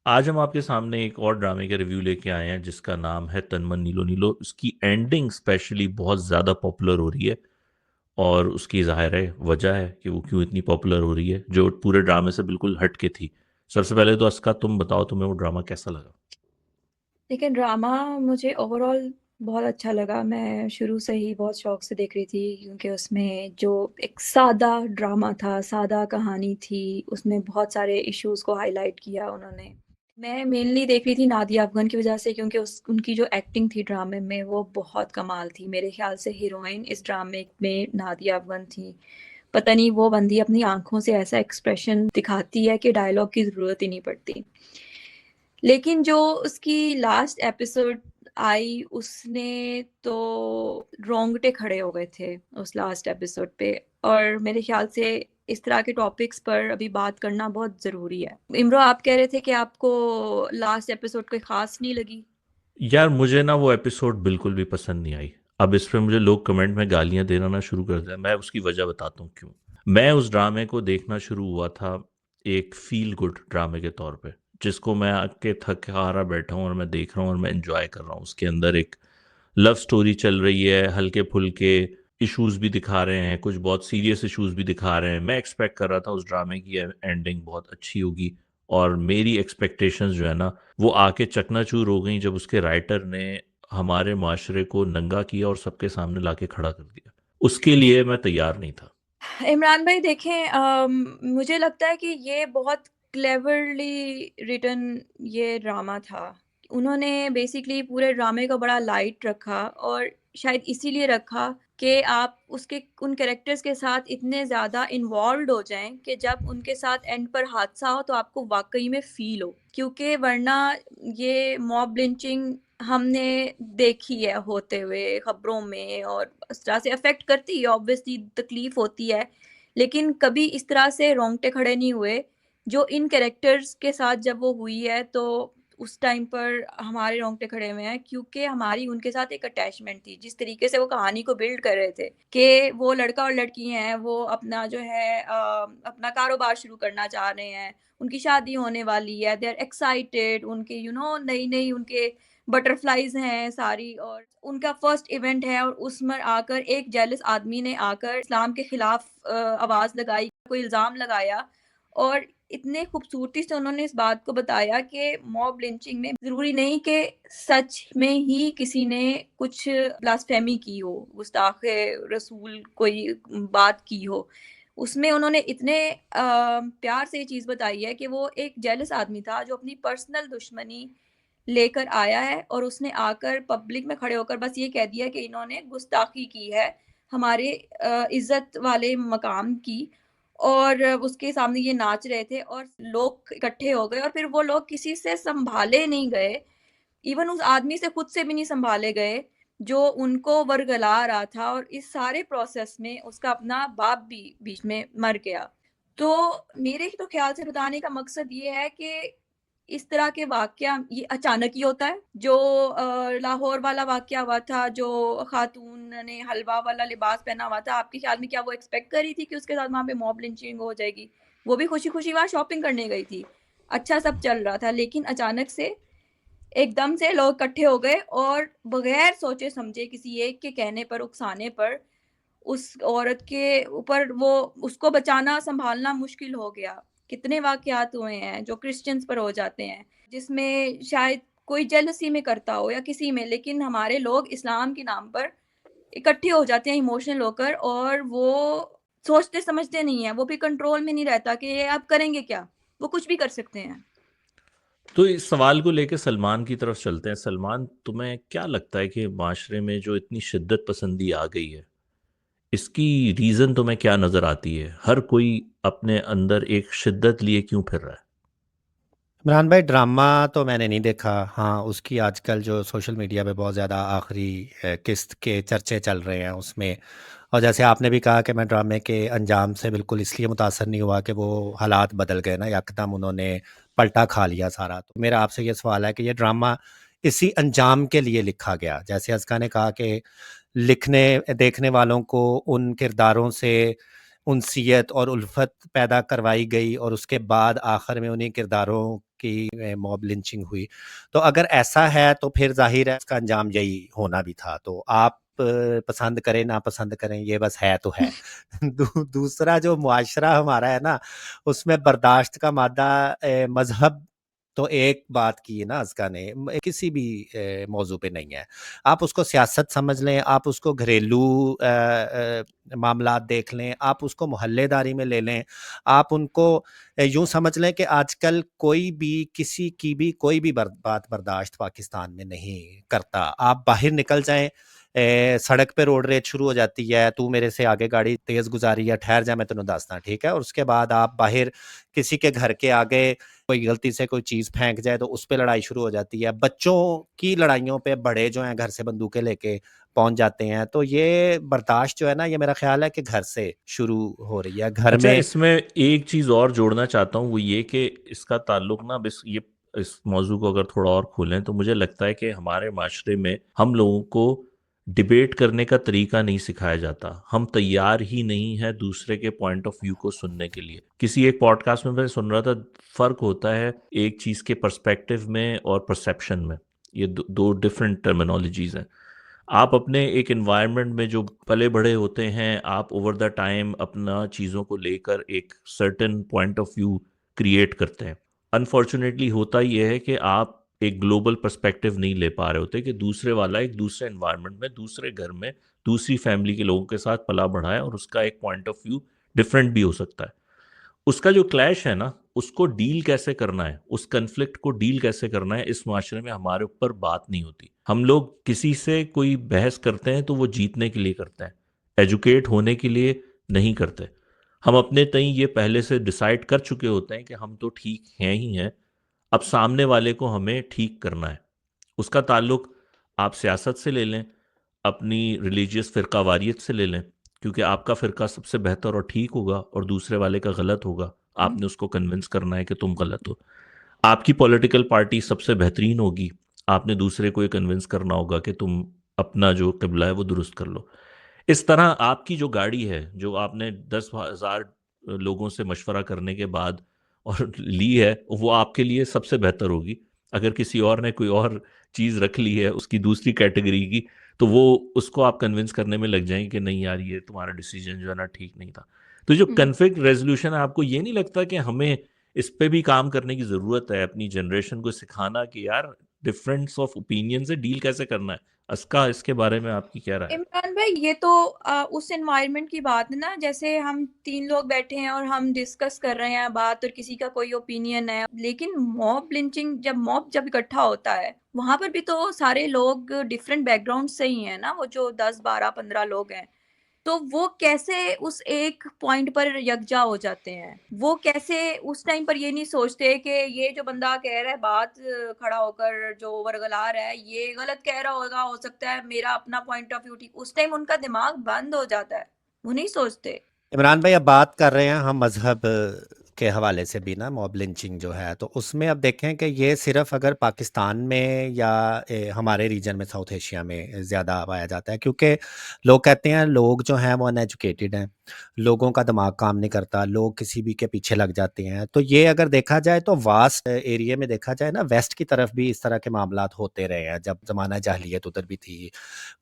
آج ہم آپ کے سامنے ایک اور ڈرامے کا ریویو لے کے آئے ہیں جس کا نام ہے تن من نیلو نیلو. اس کی اینڈنگ اسپیشلی بہت زیادہ پاپولر ہو رہی ہے اور اس کی ظاہر ہے وجہ ہے کہ وہ کیوں اتنی پاپولر ہو رہی ہے جو پورے ڈرامے سے بالکل ہٹ کے تھی. سب سے پہلے تو اسکا تم بتاؤ تمہیں وہ ڈرامہ کیسا لگا؟ لیکن ڈرامہ مجھے اوور آل بہت اچھا لگا. میں شروع سے ہی بہت شوق سے دیکھ رہی تھی کیونکہ اس میں جو ایک سادہ ڈرامہ تھا، سادہ کہانی تھی، اس میں بہت سارے ایشوز کو ہائی لائٹ کیا انہوں نے. میں مینلی دیکھ رہی تھی نادیہ افغان کی وجہ سے کیونکہ ان کی جو ایکٹنگ تھی ڈرامے میں وہ بہت کمال تھی. میرے خیال سے ہیروئن اس ڈرامے میں نادیہ افغان تھی. پتہ نہیں وہ بندی اپنی آنکھوں سے ایسا ایکسپریشن دکھاتی ہے کہ ڈائلاگ کی ضرورت ہی نہیں پڑتی. لیکن جو اس کی لاسٹ ایپیسوڈ آئی اس نے تو رونگٹے کھڑے ہو گئے تھے اس لاسٹ ایپیسوڈ پہ. اور میرے خیال سے اس طرح کے ٹاپکس پر ابھی بات کرنا بہت ضروری ہے. امرو، آپ کہہ رہے تھے کہ آپ کو لاسٹ ایپیسوڈ کوئی خاص نہیں لگی. یار مجھے نا وہ ایپیسوڈ بالکل بھی پسند نہیں آئی. اب اس پہ مجھے لوگ کمنٹ میں گالیاں دینا نہ شروع کر دیں. میں اس کی وجہ بتاتا ہوں کیوں. میں اس ڈرامے کو دیکھنا شروع ہوا تھا ایک فیل گڈ ڈرامے کے طور پہ جس کو میں آ کے تھک ہارا بیٹھا ہوں اور میں دیکھ رہا ہوں اور میں انجوائے کر رہا ہوں. اس کے اندر ایک لو سٹوری چل رہی ہے، ہلکے پھلکے ایشوز بھی دکھا رہے ہیں، کچھ بہت سیریس ایشوز بھی دکھا رہے ہیں. میں ایکسپیکٹ کر رہا تھا اس ڈرامے کی اینڈنگ بہت اچھی ہوگی اور میری ایکسپیکٹیشنز جو ہے نا وہ آ کے چکنا چور ہو گئیں جب اس کے رائٹر نے ہمارے معاشرے کو ننگا کیا اور سب کے سامنے لا کے کھڑا کر دیا. اس کے لیے میں تیار نہیں تھا. عمران بھائی دیکھیں، مجھے لگتا ہے کہ یہ بہت کلیورلی ریٹن یہ ڈرامہ تھا. انہوں نے بیسیکلی پورے ڈرامے کو بڑا لائٹ رکھا اور شاید اسی لیے رکھا کہ آپ ان کریکٹرز کے ساتھ اتنے زیادہ انوالوڈ ہو جائیں کہ جب ان کے ساتھ اینڈ پر حادثہ ہو تو آپ کو واقعی میں فیل ہو. کیونکہ ورنہ یہ موب لنچنگ ہم نے دیکھی ہے ہوتے ہوئے خبروں میں اور اس طرح سے افیکٹ کرتی ہے، obviously تکلیف ہوتی ہے، لیکن کبھی اس طرح سے رونگٹے کھڑے نہیں ہوئے جو ان کریکٹرز کے ساتھ جب وہ ہوئی ہے. تو اس ٹائم پر ہمارے رونگٹے کھڑے ہوئے ہیں کیونکہ ہماری ان کے ساتھ ایک اٹیچمنٹ تھی. جس طریقے سے وہ کہانی کو بلڈ کر رہے تھے کہ وہ لڑکا اور لڑکی ہیں، وہ اپنا جو ہے اپنا کاروبار شروع کرنا چاہ رہے ہیں، ان کی شادی ہونے والی ہے، دے آر ایکسائٹیڈ، ان کے نئی نئی ان کے بٹر فلائز ہیں ساری، اور ان کا فرسٹ ایونٹ ہے اور اس میں آ کر ایک جیلس آدمی نے آ کر اسلام کے خلاف آواز لگائی، کوئی الزام لگایا. اور اتنے خوبصورتی سے انہوں نے اس بات کو بتایا کہ موب لنچنگ میں ضروری نہیں کہ سچ میں ہی کسی نے کچھ بلاسفیمی کی ہو، گستاخ رسول کوئی بات کی ہو. اس میں انہوں نے اتنے پیار سے یہ چیز بتائی ہے کہ وہ ایک جیلس آدمی تھا جو اپنی پرسنل دشمنی لے کر آیا ہے اور اس نے آ کر پبلک میں کھڑے ہو کر بس یہ کہہ دیا کہ انہوں نے گستاخی کی ہے ہمارے عزت والے مقام کی. اور اس کے سامنے یہ ناچ رہے تھے اور لوگ اکٹھے ہو گئے اور پھر وہ لوگ کسی سے سنبھالے نہیں گئے، ایون اس آدمی سے خود سے بھی نہیں سنبھالے گئے جو ان کو ورگلا رہا تھا. اور اس سارے پروسیس میں اس کا اپنا باپ بھی بیچ میں مر گیا. تو میرے تو خیال سے بتانے کا مقصد یہ ہے کہ اس طرح کے واقعہ یہ اچانک ہی ہوتا ہے. جو لاہور والا واقعہ ہوا تھا، جو خاتون نے حلوا والا لباس پہنا ہوا تھا، آپ کے خیال میں کیا وہ ایکسپیکٹ کر رہی تھی کہ اس کے ساتھ وہاں پہ موب لنچنگ ہو جائے گی؟ وہ بھی خوشی خوشی وہاں شاپنگ کرنے گئی تھی، اچھا سب چل رہا تھا، لیکن اچانک سے ایک دم سے لوگ اکٹھے ہو گئے اور بغیر سوچے سمجھے کسی ایک کے کہنے پر، اکسانے پر اس عورت کے اوپر وہ اس کو بچانا سنبھالنا مشکل ہو گیا. کتنے واقعات ہوئے ہیں جو کرسچنز پر ہو جاتے ہیں جس میں شاید کوئی جیلسی میں کرتا ہو یا کسی میں، لیکن ہمارے لوگ اسلام کے نام پر اکٹھے ہو جاتے ہیں ایموشنل ہو کر اور وہ سوچتے سمجھتے نہیں ہیں. وہ بھی کنٹرول میں نہیں رہتا کہ یہ آپ کریں گے کیا، وہ کچھ بھی کر سکتے ہیں. تو اس سوال کو لے کے سلمان کی طرف چلتے ہیں. سلمان، تمہیں کیا لگتا ہے کہ معاشرے میں جو اتنی شدت پسندی آ گئی ہے اس کی ریزن تمہیں کیا نظر آتی ہے؟ ہر کوئی اپنے اندر ایک شدت لیے کیوں پھر رہا ہے؟ عمران بھائی، ڈرامہ تو میں نے نہیں دیکھا. ہاں، اس کی آج کل جو سوشل میڈیا پہ بہت زیادہ آخری قسط کے چرچے چل رہے ہیں اس میں. اور جیسے آپ نے بھی کہا کہ میں ڈرامے کے انجام سے بالکل اس لیے متاثر نہیں ہوا کہ وہ حالات بدل گئے نا، یکدم انہوں نے پلٹا کھا لیا سارا. تو میرا آپ سے یہ سوال ہے کہ یہ ڈرامہ اسی انجام کے لیے لکھا گیا؟ جیسے ازکا نے کہا کہ لکھنے دیکھنے والوں کو ان کرداروں سے انسیت اور الفت پیدا کروائی گئی اور اس کے بعد آخر میں انہیں کرداروں کی موب لنچنگ ہوئی. تو اگر ایسا ہے تو پھر ظاہر ہے اس کا انجام یہی ہونا بھی تھا. تو آپ پسند کریں نہ پسند کریں یہ بس ہے تو ہے. دوسرا جو معاشرہ ہمارا ہے نا اس میں برداشت کا مادہ مذہب تو ایک بات کی نا ازکا نے کسی بھی موضوع پہ نہیں ہے. آپ اس کو سیاست سمجھ لیں, آپ اس کو گھریلو معاملات دیکھ لیں, آپ اس کو محلے داری میں لے لیں, آپ ان کو یوں سمجھ لیں کہ آج کل کوئی بھی کسی کی بھی کوئی بھی بات برداشت پاکستان میں نہیں کرتا. آپ باہر نکل جائیں, سڑک پہ روڈ ریج شروع ہو جاتی ہے, تو میرے سے آگے گاڑی تیز گزاری ہے, ٹھہر جا میں تینوں دستا, ٹھیک ہے. اور اس کے بعد آپ باہر کسی کے گھر کے آگے کوئی غلطی سے کوئی چیز پھینک جائے تو اس پہ لڑائی شروع ہو جاتی ہے. بچوں کی لڑائیوں پہ بڑے جو ہیں گھر سے بندوقیں لے کے پہنچ جاتے ہیں. تو یہ برداشت جو ہے نا یہ میرا خیال ہے کہ گھر سے شروع ہو رہی ہے. گھر اچھا میں اس میں ایک چیز اور جوڑنا چاہتا ہوں, وہ یہ کہ اس کا تعلق نا بس یہ اس موضوع کو اگر تھوڑا اور کھولیں تو مجھے لگتا ہے کہ ہمارے معاشرے میں ہم لوگوں کو ڈیبیٹ کرنے کا طریقہ نہیں سکھایا جاتا. ہم تیار ہی نہیں ہے دوسرے کے پوائنٹ آف ویو کو سننے کے لیے. کسی ایک پوڈ کاسٹ میں سن رہا تھا, فرق ہوتا ہے ایک چیز کے پرسپیکٹو میں اور پرسیپشن میں. یہ دو ڈفرینٹ ٹرمینالوجیز ہیں. آپ اپنے ایک انوائرمنٹ میں جو پلے بڑے ہوتے ہیں, آپ اوور دا ٹائم اپنا چیزوں کو لے کر ایک certain point of view create کرتے ہیں. انفارچونیٹلی ہوتا یہ ہے کہ آپ ایک گلوبل پرسپیکٹو نہیں لے پا رہے ہوتے کہ دوسرے والا ایک دوسرے انوائرمنٹ میں, دوسرے گھر میں, دوسری فیملی کے لوگوں کے ساتھ پلا بڑھا ہے اور اس کا ایک پوائنٹ آف ویو ڈفرینٹ بھی ہو سکتا ہے. اس کا جو کلیش ہے نا, اس کو ڈیل کیسے کرنا ہے, اس کنفلکٹ کو ڈیل کیسے کرنا ہے, اس معاشرے میں ہمارے اوپر بات نہیں ہوتی. ہم لوگ کسی سے کوئی بحث کرتے ہیں تو وہ جیتنے کے لیے کرتے ہیں, ایجوکیٹ ہونے کے لیے نہیں کرتے. ہم اپنے تئیں یہ پہلے سے ڈیسائیڈ کر چکے ہوتے ہیں کہ ہم تو ٹھیک ہیں ہی ہیں, اب سامنے والے کو ہمیں ٹھیک کرنا ہے. اس کا تعلق آپ سیاست سے لے لیں, اپنی ریلیجیس فرقہ واریت سے لے لیں, کیونکہ آپ کا فرقہ سب سے بہتر اور ٹھیک ہوگا اور دوسرے والے کا غلط ہوگا. آپ نے اس کو کنونس کرنا ہے کہ تم غلط ہو. آپ کی پولیٹیکل پارٹی سب سے بہترین ہوگی, آپ نے دوسرے کو یہ کنونس کرنا ہوگا کہ تم اپنا جو قبلہ ہے وہ درست کر لو. اس طرح آپ کی جو گاڑی ہے جو آپ نے 10,000 لوگوں سے مشورہ کرنے کے بعد اور لی ہے, وہ آپ کے لیے سب سے بہتر ہوگی. اگر کسی اور نے کوئی اور چیز رکھ لی ہے اس کی دوسری کیٹیگری کی, تو وہ اس کو آپ کنونس کرنے میں لگ جائیں کہ نہیں یار یہ تمہارا ڈیسیجن جو ہے نا ٹھیک نہیں تھا. تو جو کنفلکٹ ریزولوشن ہے, آپ کو یہ نہیں لگتا کہ ہمیں اس پہ بھی کام کرنے کی ضرورت ہے, اپنی جنریشن کو سکھانا کہ یار ڈفرینس آف اوپینین سے ڈیل کیسے کرنا ہے. اسکا اس کے بارے میں آپ کی کیا رائے ہے؟ عمران بھائی یہ تو اس انوائرمنٹ کی بات ہے نا, جیسے ہم 3 لوگ بیٹھے ہیں اور ہم ڈسکس کر رہے ہیں بات اور کسی کا کوئی اوپینین ہے. لیکن موب لنچنگ جب اکٹھا ہوتا ہے وہاں پر بھی تو سارے لوگ ڈفرینٹ بیک گراؤنڈ سے ہی ہیں نا, وہ جو 10 12 15 لوگ ہیں, تو وہ کیسے اس ایک پوائنٹ پر یکجا ہو جاتے ہیں؟ وہ کیسے اس ٹائم پر یہ نہیں سوچتے کہ یہ جو بندہ کہہ رہا ہے بات کھڑا ہو کر جو ورگلا رہا ہے یہ غلط کہہ رہا ہوگا, ہو سکتا ہے میرا اپنا پوائنٹ آف ویو ٹھیک. اس ٹائم ان کا دماغ بند ہو جاتا ہے, وہ نہیں سوچتے. عمران بھائی اب بات کر رہے ہیں ہم مذہب کے حوالے سے بھی نا, موب لنچنگ جو ہے تو اس میں اب دیکھیں کہ یہ صرف اگر پاکستان میں یا ہمارے ریجن میں ساؤتھ ایشیا میں زیادہ پایا جاتا ہے, کیونکہ لوگ کہتے ہیں لوگ جو ہیں وہ ان ایجوکیٹڈ ہیں, لوگوں کا دماغ کام نہیں کرتا, لوگ کسی بھی کے پیچھے لگ جاتے ہیں. تو یہ اگر دیکھا جائے تو واسٹ ایریا میں دیکھا جائے نا, ویسٹ کی طرف بھی اس طرح کے معاملات ہوتے رہے ہیں. جب زمانہ جاہلیت ادھر بھی تھی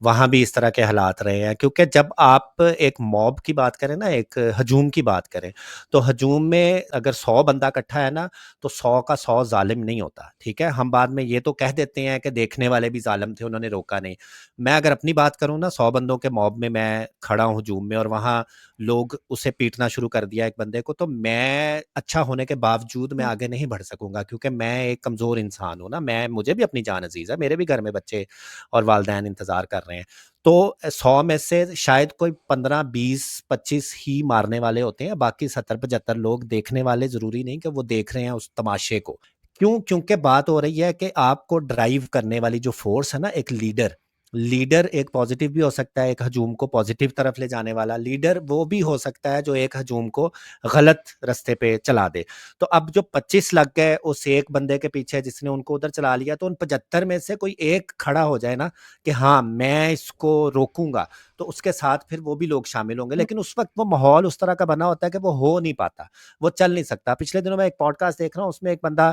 وہاں بھی اس طرح کے حالات رہے ہیں. کیونکہ جب آپ ایک موب کی بات کریں نا, ایک ہجوم کی بات کریں, تو ہجوم میں اگر 100 بندہ اکٹھا ہے نا تو 100 کا 100 ظالم نہیں ہوتا. ٹھیک ہے, ہم بعد میں یہ تو کہہ دیتے ہیں کہ دیکھنے والے بھی ظالم تھے, انہوں نے روکا نہیں. میں اگر اپنی بات کروں نا, 100 بندوں کے موب میں کھڑا ہوں ہجوم میں, اور وہاں لوگ اسے پیٹنا شروع کر دیا ایک بندے کو, تو میں اچھا ہونے کے باوجود میں آگے نہیں بڑھ سکوں گا, کیونکہ میں ایک کمزور انسان ہوں نا. مجھے بھی اپنی جان عزیز ہے, میرے بھی گھر میں بچے اور والدین انتظار کر رہے ہیں. تو 100 میں سے شاید کوئی 15 20 25 ہی مارنے والے ہوتے ہیں, باقی 70 75 لوگ دیکھنے والے. ضروری نہیں کہ وہ دیکھ رہے ہیں اس تماشے کو. کیوں؟ کیونکہ بات ہو رہی ہے کہ آپ کو ڈرائیو کرنے والی جو فورس ہے نا, ایک لیڈر لیڈر ایک پازیٹیو بھی ہو سکتا ہے، ایک ہجوم کو پازیٹیو طرف لے جانے والا لیڈر وہ بھی ہو سکتا ہے جو ایک ہجوم کو غلط رستے پہ چلا دے. تو اب جو 25 لگ گئے اس ایک بندے کے پیچھے جس نے ان کو ادھر چلا لیا، تو ان 75 میں سے کوئی ایک کھڑا ہو جائے نا کہ ہاں میں اس کو روکوں گا، تو اس کے ساتھ پھر وہ بھی لوگ شامل ہوں گے. لیکن اس وقت وہ ماحول اس طرح کا بنا ہوتا ہے کہ وہ ہو نہیں پاتا، وہ چل نہیں سکتا. پچھلے دنوں میں ایک پوڈ کاسٹ دیکھ رہا ہوں، اس میں ایک بندہ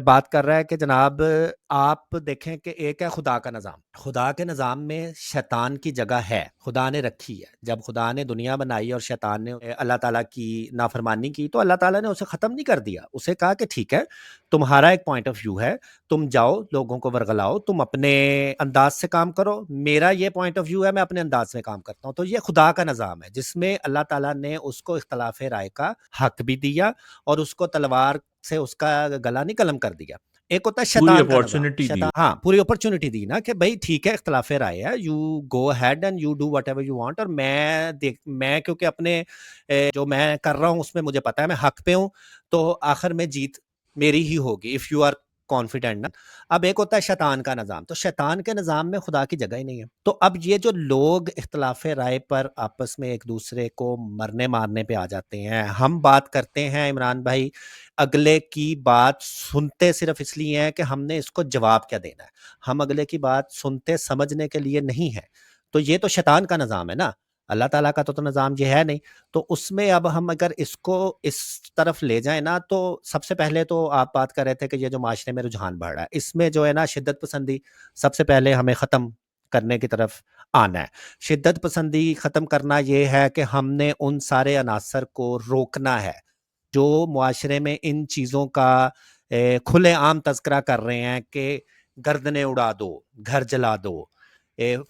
بات کر رہا ہے کہ جناب آپ دیکھیں کہ ایک ہے خدا کا نظام. خدا کے نظام میں شیطان کی جگہ ہے، خدا نے رکھی ہے. جب خدا نے دنیا بنائی اور شیطان نے اللہ تعالیٰ کی نافرمانی کی، تو اللہ تعالیٰ نے اسے ختم نہیں کر دیا. اسے کہا کہ ٹھیک ہے، تمہارا ایک پوائنٹ آف ویو ہے، تم جاؤ لوگوں کو ورغلاؤ، تم اپنے انداز سے کام کرو. میرا یہ پوائنٹ آف ویو ہے، میں اپنے انداز سے کام کرتا ہوں. تو یہ خدا کا نظام ہے جس میں اللہ تعالیٰ نے اس کو اختلاف رائے کا حق بھی دیا اور اس کو تلوار سے اس کا گلا نہیں قلم کر دیا. ایک ہوتا ہے پوری شیطان کا نظام. اپارچونٹی دی. شیطان ہاں پوری اپرچونٹی دی نا کہ بھائی ٹھیک ہے، اختلاف رائے ہے، you go ahead and you do whatever you want. اور میں کیونکہ اپنے جو میں کر رہا ہوں اس میں مجھے پتا ہے میں حق پہ ہوں، تو آخر میں جیت میری ہی ہوگی اف یو آر کانفیڈنٹ. اب ایک ہوتا ہے شیطان کا نظام. تو شیطان کے نظام میں خدا کی جگہ ہی نہیں ہے. تو اب یہ جو لوگ اختلاف رائے پر آپس میں ایک دوسرے کو مرنے مارنے پہ آ جاتے ہیں. ہم بات کرتے ہیں عمران بھائی، اگلے کی بات سنتے صرف اس لیے ہیں کہ ہم نے اس کو جواب کیا دینا ہے. ہم اگلے کی بات سنتے سمجھنے کے لیے نہیں ہے. تو یہ تو شیطان کا نظام ہے نا، اللہ تعالیٰ کا تو نظام یہ ہے نہیں. تو اس میں اب ہم اگر اس کو اس طرف لے جائیں نا، تو سب سے پہلے تو آپ بات کر رہے تھے کہ یہ جو معاشرے میں رجحان بڑھ رہا ہے، اس میں جو ہے نا شدت پسندی سب سے پہلے ہمیں ختم کرنے کی طرف آنا ہے. شدت پسندی ختم کرنا یہ ہے کہ ہم نے ان سارے عناصر کو روکنا ہے جو معاشرے میں ان چیزوں کا کھلے عام تذکرہ کر رہے ہیں کہ گردنیں اڑا دو، گھر جلا دو،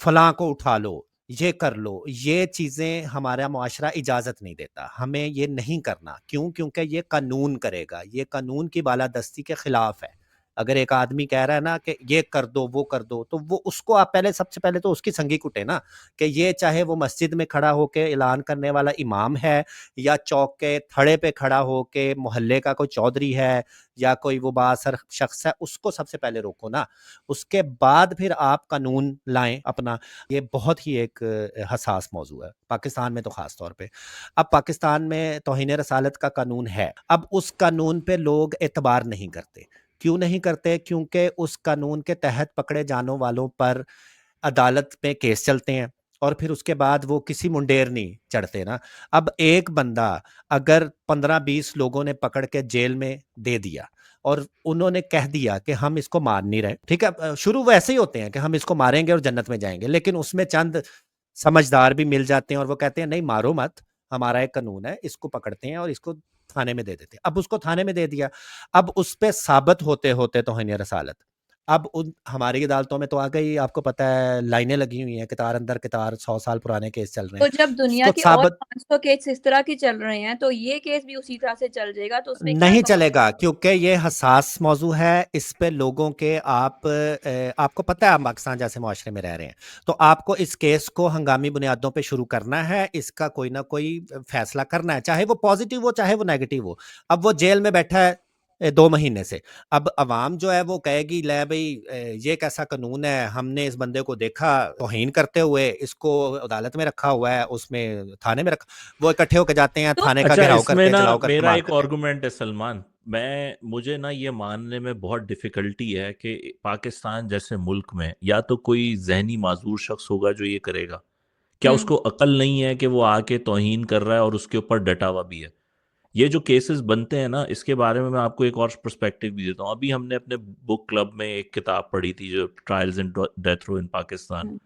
فلاں کو اٹھا لو، یہ کر لو. یہ چیزیں ہمارا معاشرہ اجازت نہیں دیتا، ہمیں یہ نہیں کرنا. کیوں؟ کیونکہ یہ قانون کرے گا، یہ قانون کی بالادستی کے خلاف ہے. اگر ایک آدمی کہہ رہا ہے نا کہ یہ کر دو وہ کر دو، تو وہ اس کو آپ پہلے سب سے پہلے تو اس کی سنگی کٹے نا، کہ یہ چاہے وہ مسجد میں کھڑا ہو کے اعلان کرنے والا امام ہے، یا چوک کے تھڑے پہ کھڑا ہو کے محلے کا کوئی چودھری ہے، یا کوئی وہ بااثر شخص ہے، اس کو سب سے پہلے روکو نا. اس کے بعد پھر آپ قانون لائیں اپنا. یہ بہت ہی ایک حساس موضوع ہے پاکستان میں تو خاص طور پہ. اب پاکستان میں توہین رسالت کا قانون ہے. اب اس قانون پہ لوگ اعتبار نہیں کرتے. کیوں نہیں کرتے؟ کیونکہ اس قانون کے تحت پکڑے جانے والوں پر عدالت میں کیس چلتے ہیں، اور پھر اس کے بعد وہ کسی منڈیر نہیں چڑھتے نا. اب ایک بندہ اگر 15-20 لوگوں نے پکڑ کے جیل میں دے دیا اور انہوں نے کہہ دیا کہ ہم اس کو مار نہیں رہے، ٹھیک ہے، شروع ویسے ہی ہوتے ہیں کہ ہم اس کو ماریں گے اور جنت میں جائیں گے، لیکن اس میں چند سمجھدار بھی مل جاتے ہیں اور وہ کہتے ہیں نہیں مارو مت، ہمارا ایک قانون ہے، اس کو پکڑتے ہیں اور اس کو تھانے میں دے دیتے ہیں. اب اس کو تھانے میں دے دیا، اب اس پہ ثابت ہوتے ہوتے توہین رسالت. اب ہماری عدالتوں میں تو آ گئی، آپ کو پتہ ہے لائنیں لگی ہوئی ہیں، قطار اندر قطار 100 سال پرانے کیس چل رہے تو ہیں. جب دنیا تو کے اور ثابت 500 کیس اس طرح کے چل رہے ہیں تو یہ کیس بھی اسی طرح سے چل جائے گا، تو اس میں کیا نہیں چلے گا، کیونکہ یہ حساس موضوع ہے. اس پہ لوگوں کے آپ کو پتہ ہے آپ پاکستان جیسے معاشرے میں رہ رہے ہیں، تو آپ کو اس کیس کو ہنگامی بنیادوں پہ شروع کرنا ہے، اس کا کوئی نہ کوئی فیصلہ کرنا ہے، چاہے وہ پازیٹیو ہو چاہے وہ نیگیٹو ہو. اب وہ جیل میں بیٹھا ہے 2 مہینے سے. اب عوام جو ہے وہ کہے گی لے بھائی یہ کیسا قانون ہے، ہم نے اس بندے کو دیکھا توہین کرتے ہوئے، اس کو عدالت میں رکھا ہوا ہے، اس میں تھانے میں رکھا. وہ اکٹھے ہو کے جاتے ہیں، تھانے کا اچھا، گھیراؤ اس میں کرتے ہیں، نا چلاؤ کر کے میرا مار ایک دیتے ہیں. آرگومنٹ ہے سلمان، مجھے نا یہ ماننے میں بہت ڈیفیکلٹی ہے کہ پاکستان جیسے ملک میں یا تو کوئی ذہنی معذور شخص ہوگا جو یہ کرے گا. کیا اس کو عقل نہیں ہے کہ وہ آ کے توہین کر رہا ہے اور اس کے اوپر ڈٹا ہوا بھی ہے؟ یہ جو کیسز بنتے ہیں نا، اس کے بارے میں آپ کو ایک اور پرسپیکٹیو بھی دیتا ہوں. ابھی ہم نے اپنے بک کلب میں ایک کتاب پڑھی تھی جو ٹرائلز اینڈ ڈیتھ رو ان پاکستان،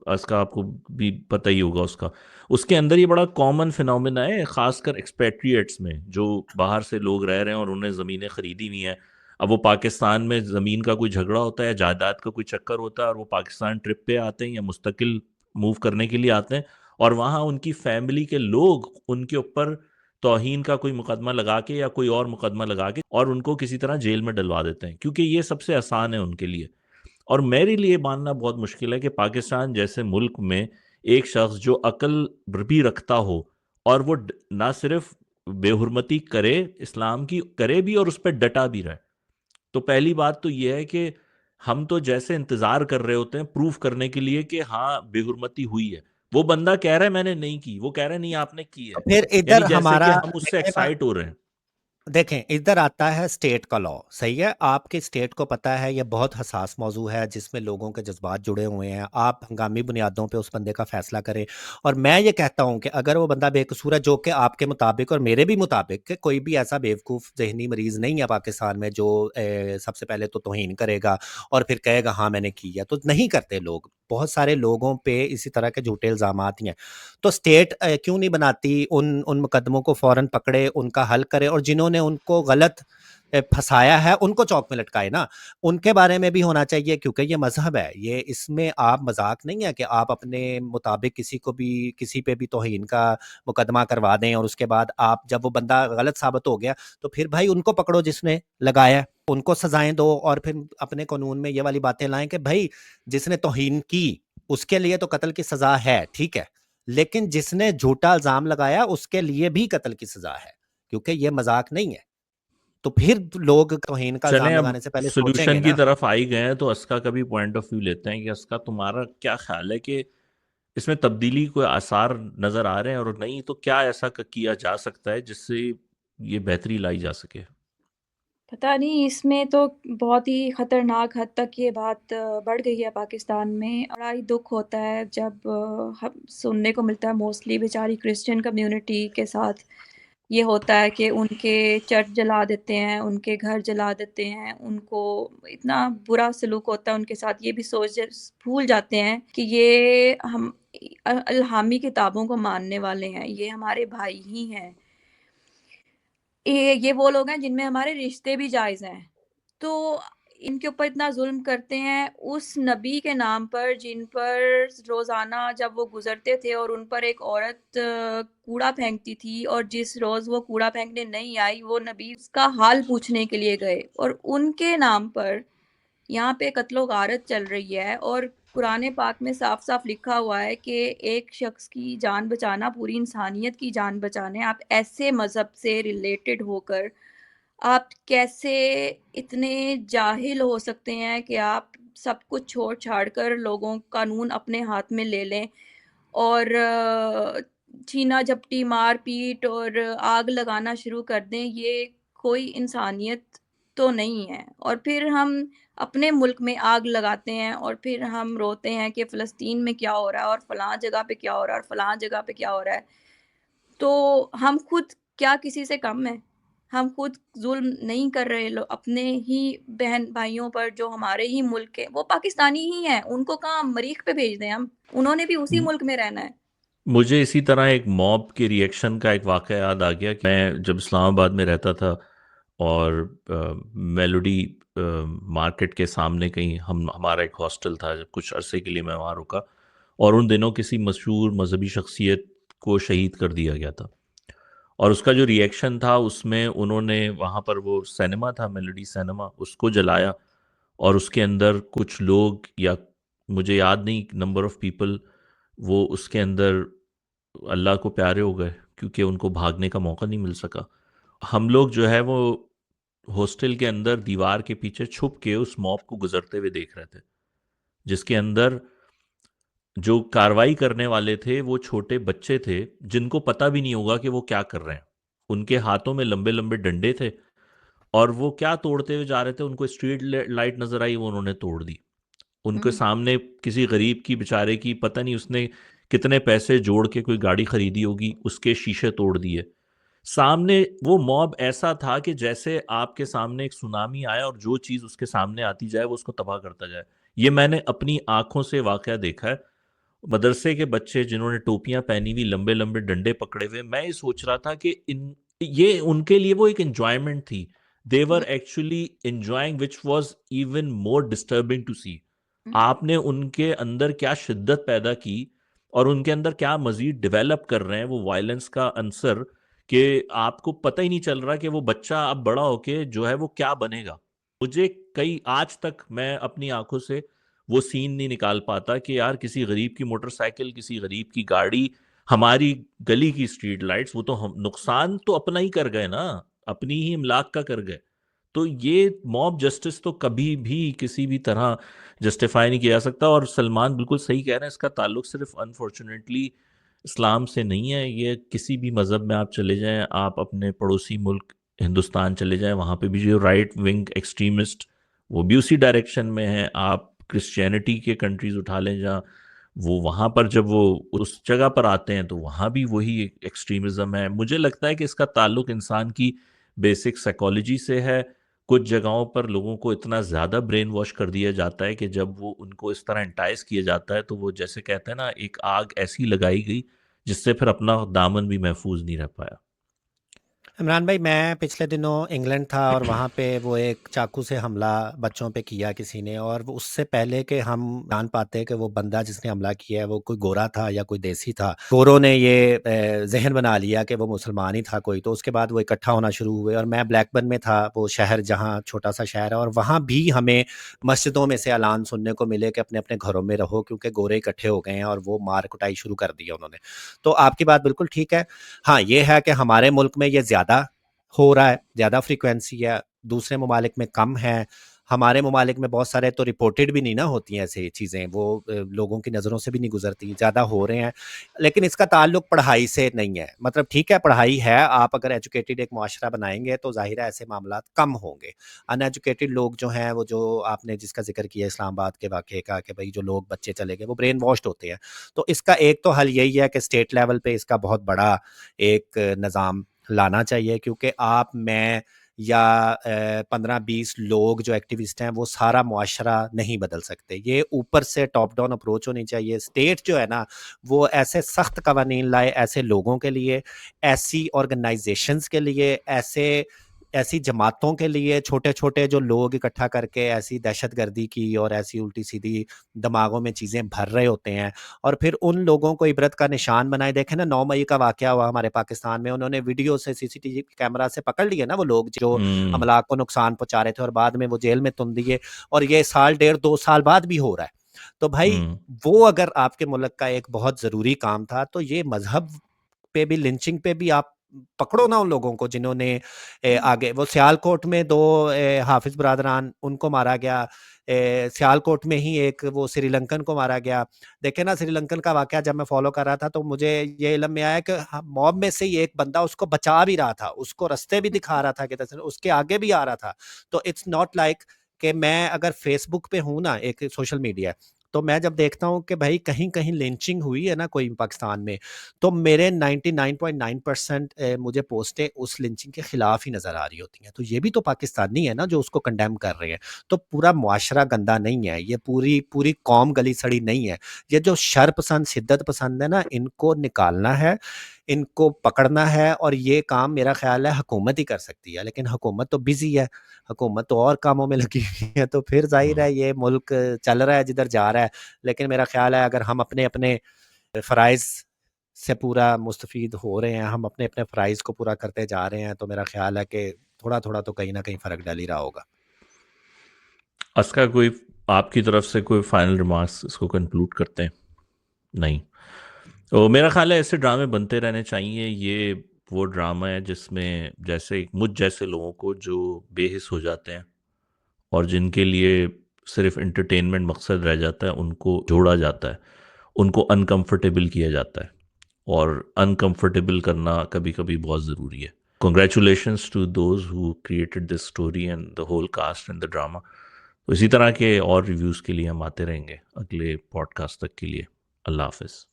اس کا آپ کو بھی پتہ ہی ہوگا. اس کے اندر یہ بڑا کامن فینومینا ہے، خاص کر ایکسپیٹریٹس میں جو باہر سے لوگ رہ رہے ہیں اور انہیں زمینیں خریدی ہوئی ہیں. اب وہ پاکستان میں زمین کا کوئی جھگڑا ہوتا ہے، جائیداد کا کوئی چکر ہوتا ہے، اور وہ پاکستان ٹرپ پہ آتے ہیں یا مستقل موو کرنے کے لیے آتے ہیں، اور وہاں ان کی فیملی کے لوگ ان کے اوپر توہین کا کوئی مقدمہ لگا کے یا کوئی اور مقدمہ لگا کے اور ان کو کسی طرح جیل میں ڈلوا دیتے ہیں، کیونکہ یہ سب سے آسان ہے ان کے لیے. اور میرے لیے ماننا بہت مشکل ہے کہ پاکستان جیسے ملک میں ایک شخص جو عقل بھی رکھتا ہو اور وہ نہ صرف بے حرمتی کرے، اسلام کی کرے بھی اور اس پہ ڈٹا بھی رہے. تو پہلی بات تو یہ ہے کہ ہم تو جیسے انتظار کر رہے ہوتے ہیں پروف کرنے کے لیے کہ ہاں بے حرمتی ہوئی ہے. وہ بندہ کہہ رہا ہے میں نے نہیں کی, وہ کہہ رہا ہے نہیں آپ نے کی تو ہے. پھر یعنی ادھر جیسے کہ ہمارا ہم اس سے دیکھیں نا، ایکسائٹ ہو رہے ہیں. دیکھیں ادھر آتا ہے اسٹیٹ کا لا. صحیح ہے، آپ کی اسٹیٹ کو پتہ ہے یہ بہت حساس موضوع ہے جس میں لوگوں کے جذبات جڑے ہوئے ہیں. آپ ہنگامی بنیادوں پہ اس بندے کا فیصلہ کریں. اور میں یہ کہتا ہوں کہ اگر وہ بندہ بے قصور ہے، جو کہ آپ کے مطابق اور میرے بھی مطابق کہ کوئی بھی ایسا بیوقوف ذہنی مریض نہیں ہے پاکستان میں جو سب سے پہلے تو توہین کرے گا اور پھر کہے گا ہاں میں نے کی ہے. تو نہیں کرتے لوگ، بہت سارے لوگوں پہ اسی طرح کے جھوٹے الزامات ہی ہیں. تو اسٹیٹ کیوں نہیں بناتی ان مقدموں کو فوراً پکڑے، ان کا حل کرے، اور جنہوں نے ان کو غلط پھنسایا ہے ان کو چوک میں لٹکائے نا. ان کے بارے میں بھی ہونا چاہیے، کیونکہ یہ مذہب ہے. یہ اس میں آپ مذاق نہیں ہے کہ آپ اپنے مطابق کسی پہ بھی توہین کا مقدمہ کروا دیں، اور اس کے بعد آپ جب وہ بندہ غلط ثابت ہو گیا تو پھر بھائی ان کو پکڑو جس نے لگایا، ان کو سزائیں دو، اور پھر اپنے قانون میں یہ والی باتیں لائیں کہ بھائی جس نے توہین کی اس کے لیے تو قتل کی سزا ہے، ٹھیک ہے، لیکن جس نے جھوٹا الزام لگایا اس کے لیے بھی قتل کی سزا ہے، کیونکہ یہ مذاق نہیں ہے. تو پھر لوگ توہین کا چلیں الزام اب لگانے سے پہلے سوچیں گے سولوشن کی نا. طرف آئی گئے ہیں تو اسکا کا بھی پوائنٹ آف ویو لیتے ہیں کہ اسکا تمہارا کیا خیال ہے کہ اس میں تبدیلی کوئی آثار نظر آ رہے ہیں، اور نہیں تو کیا ایسا کیا جا سکتا ہے جس سے یہ بہتری لائی جا سکے؟ پتہ نہیں، اس میں تو بہت ہی خطرناک حد تک یہ بات بڑھ گئی ہے پاکستان میں. بڑا ہی دکھ ہوتا ہے جب ہم سننے کو ملتا ہے موسٹلی بیچاری کرسچن کمیونٹی کے ساتھ یہ ہوتا ہے کہ ان کے چرچ جلا دیتے ہیں، ان کے گھر جلا دیتے ہیں، ان کو اتنا برا سلوک ہوتا ہے ان کے ساتھ. یہ بھی بھول جاتے ہیں کہ یہ ہم الہامی کتابوں کو ماننے والے ہیں، یہ ہمارے بھائی ہی ہیں. یہ وہ لوگ ہیں جن میں ہمارے رشتے بھی جائز ہیں. تو ان کے اوپر اتنا ظلم کرتے ہیں اس نبی کے نام پر جن پر روزانہ جب وہ گزرتے تھے اور ان پر ایک عورت کوڑا پھینکتی تھی، اور جس روز وہ کوڑا پھینکنے نہیں آئی وہ نبی اس کا حال پوچھنے کے لیے گئے، اور ان کے نام پر یہاں پہ قتل و غارت چل رہی ہے. اور قرآن پاک میں صاف صاف لکھا ہوا ہے کہ ایک شخص کی جان بچانا پوری انسانیت کی جان بچانے. آپ ایسے مذہب سے ریلیٹڈ ہو کر آپ کیسے اتنے جاہل ہو سکتے ہیں کہ آپ سب کچھ چھوڑ چھاڑ کر لوگوں قانون اپنے ہاتھ میں لے لیں اور چھینا جھپٹی مار پیٹ اور آگ لگانا شروع کر دیں؟ یہ کوئی انسانیت تو نہیں ہے. اور پھر ہم اپنے ملک میں آگ لگاتے ہیں اور پھر ہم روتے ہیں کہ فلسطین میں کیا ہو رہا ہے اور فلاں جگہ پہ کیا ہو رہا ہے اور فلاں جگہ پہ کیا ہو رہا ہے. تو ہم خود کیا کسی سے کم ہیں؟ ہم خود ظلم نہیں کر رہے اپنے ہی بہن بھائیوں پر جو ہمارے ہی ملک کے، وہ پاکستانی ہی ہیں، ان کو کہاں مریخ پہ بھیج دیں؟ ہم انہوں نے بھی اسی ملک میں رہنا ہے. مجھے اسی طرح ایک موب کے ریئیکشن کا ایک واقعہ یاد آ گیا کہ میں جب اسلام آباد میں رہتا تھا اور میلوڈی مارکیٹ کے سامنے کہیں ہمارا ایک ہاسٹل تھا، جب کچھ عرصے کے لیے میں وہاں رکا، اور ان دنوں کسی مشہور مذہبی شخصیت کو شہید کر دیا گیا تھا. اور اس کا جو ریئیکشن تھا اس میں انہوں نے وہاں پر وہ سینما تھا، میلوڈی سینما، اس کو جلایا، اور اس کے اندر کچھ لوگ، یا مجھے یاد نہیں نمبر آف پیپل، وہ اس کے اندر اللہ کو پیارے ہو گئے کیونکہ ان کو بھاگنے کا موقع نہیں مل سکا. ہم لوگ جو ہے وہ ہاسٹل کے اندر دیوار کے پیچھے چھپ کے اس موب کو گزرتے ہوئے دیکھ رہے تھے، جس کے اندر جو کاروائی کرنے والے تھے وہ چھوٹے بچے تھے جن کو پتہ بھی نہیں ہوگا کہ وہ کیا کر رہے ہیں. ان کے ہاتھوں میں لمبے لمبے ڈنڈے تھے اور وہ کیا توڑتے ہوئے جا رہے تھے، ان کو اسٹریٹ لائٹ نظر آئی، وہ انہوں نے توڑ دی. ان کے سامنے کسی غریب کی بیچارے کی پتہ نہیں اس نے کتنے پیسے جوڑ کے کوئی گاڑی خریدی ہوگی، اس کے شیشے توڑ دیے. سامنے وہ موب ایسا تھا کہ جیسے آپ کے سامنے ایک سونامی آیا اور جو چیز اس کے سامنے آتی جائے وہ اس کو تباہ کرتا جائے. یہ میں نے اپنی آنکھوں سے واقعہ دیکھا ہے. مدرسے کے بچے جنہوں نے ٹوپیاں پہنی ہوئی، لمبے لمبے ڈنڈے پکڑے ہوئے، میں یہ سوچ رہا تھا کہ یہ ان کے لیے وہ ایک انجوائمنٹ تھی. they were actually enjoying, which was even more disturbing to see. آپ نے ان کے اندر کیا شدت پیدا کی اور ان کے اندر کیا مزید ڈیولپ کر رہے ہیں وہ وائلنس کا عنصر، کہ آپ کو پتہ ہی نہیں چل رہا کہ وہ بچہ اب بڑا ہو کے جو ہے وہ کیا بنے گا. مجھے آج تک میں اپنی آنکھوں سے وہ سین نہیں نکال پاتا کہ یار کسی غریب کی موٹر سائیکل، کسی غریب کی گاڑی، ہماری گلی کی اسٹریٹ لائٹس، وہ تو ہم نقصان تو اپنا ہی کر گئے نا، اپنی ہی املاک کا کر گئے. تو یہ موب جسٹس تو کبھی بھی کسی بھی طرح جسٹیفائی نہیں کیا جا سکتا. اور سلمان بالکل صحیح کہہ رہے ہیں, اس کا تعلق صرف انفارچونیٹلی اسلام سے نہیں ہے. یہ کسی بھی مذہب میں آپ چلے جائیں, آپ اپنے پڑوسی ملک ہندوستان چلے جائیں, وہاں پہ بھی جو رائٹ ونگ ایکسٹریمسٹ وہ بھی اسی ڈائریکشن میں ہیں. آپ کرسچینٹی کے کنٹریز اٹھا لیں جہاں وہ وہاں پر جب وہ اس جگہ پر آتے ہیں تو وہاں بھی وہی ایکسٹریمزم ہے. مجھے لگتا ہے کہ اس کا تعلق انسان کی بیسک سائیکالوجی سے ہے. کچھ جگہوں پر لوگوں کو اتنا زیادہ برین واش کر دیا جاتا ہے کہ جب وہ ان کو اس طرح انٹائز کیا جاتا ہے تو وہ جیسے کہتے ہیں نا, ایک آگ ایسی لگائی گئی جس سے پھر اپنا دامن بھی محفوظ نہیں رہ پایا. عمران بھائی میں پچھلے دنوں انگلینڈ تھا اور وہاں پہ وہ ایک چاقو سے حملہ بچوں پہ کیا کسی نے, اور اس سے پہلے کہ ہم جان پاتے کہ وہ بندہ جس نے حملہ کیا ہے وہ کوئی گورا تھا یا کوئی دیسی تھا, گوروں نے یہ ذہن بنا لیا کہ وہ مسلمان ہی تھا کوئی, تو اس کے بعد وہ اکٹھا ہونا شروع ہوئے. اور میں بلیک برن میں تھا, وہ شہر جہاں چھوٹا سا شہر ہے, اور وہاں بھی ہمیں مسجدوں میں سے اعلان سننے کو ملے کہ اپنے اپنے گھروں میں رہو کیونکہ گورے اکٹھے ہو گئے ہیں اور وہ مار کٹائی شروع کر دی انہوں نے. تو آپ کی بات بالکل ٹھیک ہے. ہاں یہ ہے کہ ہمارے ملک میں یہ زیادہ ہو رہا ہے, زیادہ فریکوینسی ہے, دوسرے ممالک میں کم ہے. ہمارے ممالک میں بہت سارے تو رپورٹڈ بھی نہیں نا ہوتی ہیں ایسی چیزیں, وہ لوگوں کی نظروں سے بھی نہیں گزرتی, زیادہ ہو رہے ہیں. لیکن اس کا تعلق پڑھائی سے نہیں ہے. مطلب ٹھیک ہے پڑھائی ہے, آپ اگر ایجوکیٹڈ ایک معاشرہ بنائیں گے تو ظاہر ہے ایسے معاملات کم ہوں گے. ان ایجوکیٹڈ لوگ جو ہیں, وہ جو آپ نے جس کا ذکر کیا اسلام آباد کے واقعے کا کہ بھائی جو لوگ بچے چلے گئے وہ برین واشڈ ہوتے ہیں, تو اس کا ایک تو حل یہی ہے کہ اسٹیٹ لیول پہ اس کا بہت بڑا ایک نظام لانا چاہیے, کیونکہ آپ میں یا 15-20 لوگ جو ایکٹیوسٹ ہیں وہ سارا معاشرہ نہیں بدل سکتے. یہ اوپر سے ٹاپ ڈاؤن اپروچ ہونی چاہیے. اسٹیٹ جو ہے نا وہ ایسے سخت قوانین لائے ایسے لوگوں کے لیے, ایسی آرگنائزیشنز کے لیے, ایسی جماعتوں کے لیے, چھوٹے چھوٹے جو لوگ اکٹھا کر کے ایسی دہشت گردی کی اور ایسی الٹی سیدھی دماغوں میں چیزیں بھر رہے ہوتے ہیں, اور پھر ان لوگوں کو عبرت کا نشان بنائے. دیکھیں نا 9 مئی کا واقعہ ہوا ہمارے پاکستان میں, انہوں نے ویڈیو سے سی سی ٹی وی کیمرہ سے پکڑ لیے نا وہ لوگ جو املاک کو نقصان پہنچا رہے تھے, اور بعد میں وہ جیل میں تن دیے, اور یہ 1.5-2 سال بعد بھی ہو رہا ہے. تو بھائی وہ اگر آپ کے ملک کا ایک بہت ضروری کام تھا تو یہ مذہب پہ بھی, لنچنگ پہ بھی آپ پکڑو نا ان لوگوں کو جنہوں نے آگے, وہ سیالکوٹ میں 2 حافظ برادران ان کو مارا گیا, سیالکوٹ میں ہی ایک وہ سری لنکن کو مارا گیا. دیکھیں نا سری لنکن کا واقعہ جب میں فالو کر رہا تھا تو مجھے یہ علم میں آیا کہ موب میں سے ہی ایک بندہ اس کو بچا بھی رہا تھا, اس کو رستے بھی دکھا رہا تھا کہ اس کے آگے بھی آ رہا تھا. تو اٹس ناٹ لائک کہ میں اگر فیس بک پہ ہوں نا, ایک سوشل میڈیا, تو میں جب دیکھتا ہوں کہ بھائی کہیں کہیں لنچنگ ہوئی ہے نا کوئی پاکستان میں, تو میرے 99.9% مجھے پوسٹیں اس لنچنگ کے خلاف ہی نظر آ رہی ہوتی ہیں. تو یہ بھی تو پاکستانی ہے نا جو اس کو کنڈیم کر رہے ہیں. تو پورا معاشرہ گندا نہیں ہے, یہ پوری قوم گلی سڑی نہیں ہے. یہ جو شر پسند شدت پسند ہے نا, ان کو نکالنا ہے, ان کو پکڑنا ہے, اور یہ کام میرا خیال ہے حکومت ہی کر سکتی ہے. لیکن حکومت تو بزی ہے, حکومت تو اور کاموں میں لگی ہوئی ہے, تو پھر ظاہر ہے یہ ملک چل رہا ہے جدھر جا رہا ہے. لیکن میرا خیال ہے اگر ہم اپنے اپنے فرائض سے پورا مستفید ہو رہے ہیں, ہم اپنے اپنے فرائض کو پورا کرتے جا رہے ہیں, تو میرا خیال ہے کہ تھوڑا تھوڑا تو کہیں نہ کہیں فرق ڈال ہی رہا ہوگا. اس کا کوئی آپ کی طرف سے کوئی فائنل ریمارکس اس کو کنکلوڈ کرتے ہیں؟ نہیں. تو میرا خیال ہے ایسے ڈرامے بنتے رہنے چاہیے. یہ وہ ڈرامہ ہے جس میں جیسے مجھ جیسے لوگوں کو جو بے حس ہو جاتے ہیں اور جن کے لیے صرف انٹرٹینمنٹ مقصد رہ جاتا ہے, ان کو جوڑا جاتا ہے, ان کو انکمفرٹیبل کیا جاتا ہے, اور انکمفرٹیبل کرنا کبھی کبھی بہت ضروری ہے. Congratulations to those who created this story and the whole cast and the drama. تو اسی طرح کے اور ریویوز کے لیے ہم آتے رہیں گے اگلے پوڈ کاسٹ تک کے لیے. اللہ حافظ.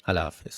اللہ حافظ.